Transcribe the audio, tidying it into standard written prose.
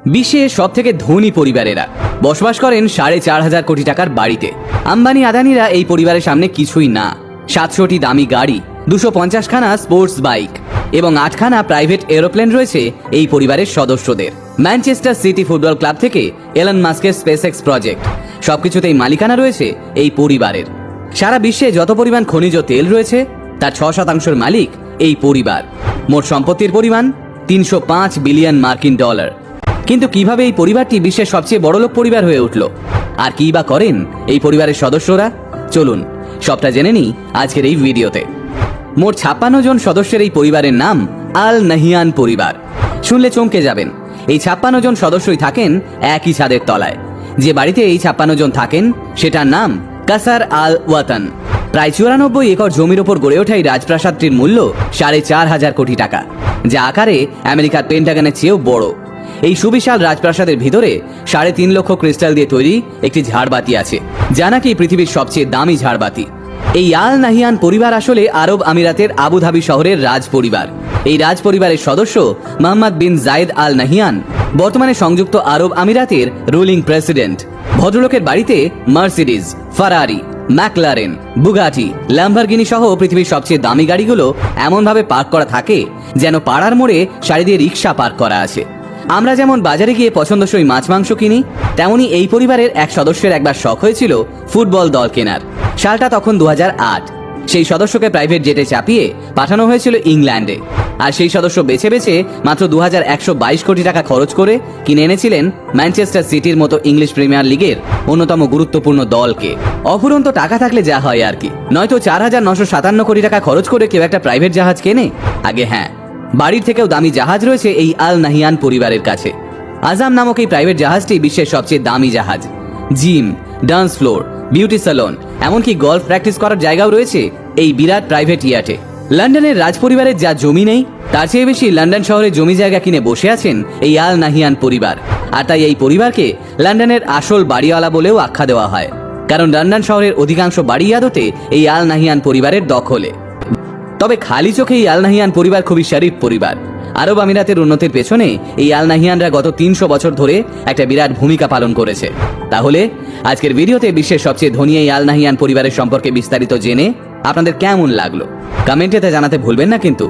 বিশ্বের সবথেকে ধনী পরিবারেরা বসবাস করেন 4.5 কোটি টাকার বাড়িতে। আম্বানি আদানিরা এই পরিবারের সামনে কিছুই না। 700টি দামি গাড়ি, 250 খানা স্পোর্টস বাইক এবং 8 খানা প্রাইভেট এরোপ্লেন রয়েছে এই পরিবারের সদস্যদের। ম্যানচেস্টার সিটি ফুটবল ক্লাব থেকে এলন মাস্কের স্পেসএক্স প্রজেক্ট, সবকিছুতেই মালিকানা রয়েছে এই পরিবারের। সারা বিশ্বে যত পরিমাণ খনিজ তেল রয়েছে তার 6% মালিক এই পরিবার। মোট সম্পত্তির পরিমাণ 305 বিলিয়ন মার্কিন ডলার। কিন্তু কিভাবে এই পরিবারটি বিশ্বের সবচেয়ে বড়লোক পরিবার হয়ে উঠল, আর কি বা করেন এই পরিবারের সদস্যরা, চলুন সবটা জেনে নিই আজকের এই ভিডিওতে। মোট 56 জন সদস্যের এই পরিবারের নাম আল নাহিয়ান পরিবার। শুনলে চমকে যাবেন, এই 56 জন সদস্যই থাকেন একই ছাদের তলায়। যে বাড়িতে এই 56 জন থাকেন সেটার নাম কাসার আল ওয়াতান। প্রায় 94 একর জমির ওপর গড়ে ওঠা এই রাজপ্রাসাদটির মূল্য 4.5 কোটি টাকা, যা আকারে আমেরিকার পেন্টাগনের চেয়েও বড়। এই সুবিশাল রাজপ্রাসাদের ভিতরে 3.5 লক্ষ ক্রিস্টাল দিয়ে তৈরি একটি ঝাড়বাতি আছে, যা নাকি পৃথিবীর সবচেয়ে দামি ঝাড়বাতি। এই আল নাহিয়ান পরিবার আসলে আরব আমিরাতের আবুধাবি শহরের রাজ পরিবার। এই রাজ পরিবারের সদস্য মোহাম্মদ বিন জায়েদ আল নাহিয়ান বর্তমানে সংযুক্ত আরব আমিরাতের রুলিং প্রেসিডেন্ট। ভদ্রলোকের বাড়িতে মার্সিডিজ, ফারারি, ম্যাকলারেন, বুগাটি, ল্যাম্বরগিনি সহ পৃথিবীর সবচেয়ে দামি গাড়িগুলো এমনভাবে পার্ক করা থাকে যেন পাড়ার মোড়ে সারি দিয়ে রিক্সা পার্ক করা আছে। আমরা যেমন বাজারে গিয়ে পছন্দসই মাছ মাংস কিনি, তেমনি এই পরিবারের এক সদস্যের একবার শখ হয়েছিল ফুটবল দল কেনার। সালটা তখন 2008। সেই সদস্যকে প্রাইভেট জেটে চাপিয়ে পাঠানো হয়েছিল ইংল্যান্ডে, আর সেই সদস্য বেছে বেছে মাত্র 2122 কোটি টাকা খরচ করে কিনে এনেছিলেন ম্যানচেস্টার সিটির মতো ইংলিশ প্রিমিয়ার লিগের অন্যতম গুরুত্বপূর্ণ দলকে। অফুরন্ত টাকা থাকলে যা হয় আর কি, নয়তো 4,957 কোটি টাকা খরচ করে কেউ একটা প্রাইভেট জাহাজ কেনে? আগে হ্যাঁ, বাড়ির থেকেও দামি জাহাজ রয়েছে এই আল নাহিয়ান পরিবারের কাছে। আজাম নামক এই প্রাইভেট জাহাজটি বিশ্বের সবচেয়ে দামি জাহাজ। Gym, dance floor, beauty salon, এমনকি গলফ প্র্যাকটিস করার জায়গাও রয়েছে এই বিরাট প্রাইভেট ইয়াটে। লন্ডনের রাজ পরিবারের যা জমি নেই, তার চেয়ে বেশি লন্ডন শহরে জমি জায়গা কিনে বসে আছেন এই আল নাহিয়ান পরিবার। আর তাই এই পরিবারকে লন্ডনের আসল বাড়িওয়ালা বলেও আখ্যা দেওয়া হয়, কারণ লন্ডন শহরের অধিকাংশ বাড়ি আদতে এই আল নাহিয়ান পরিবারের দখলে। তবে খালি চোখে এই আল নাহিয়ান পরিবার খুবই শরীফ পরিবার। আরব আমিরাতের উন্নতির পেছনে এই আল নাহিয়ানরা গত 300 বছর ধরে একটা বিরাট ভূমিকা পালন করেছে। তাহলে আজকের ভিডিওতে বিশ্বের সবচেয়ে ধনী এই আল নাহিয়ান পরিবারের সম্পর্কে বিস্তারিত জেনে আপনাদের কেমন লাগলো কমেন্টেতে জানাতে ভুলবেন না কিন্তু।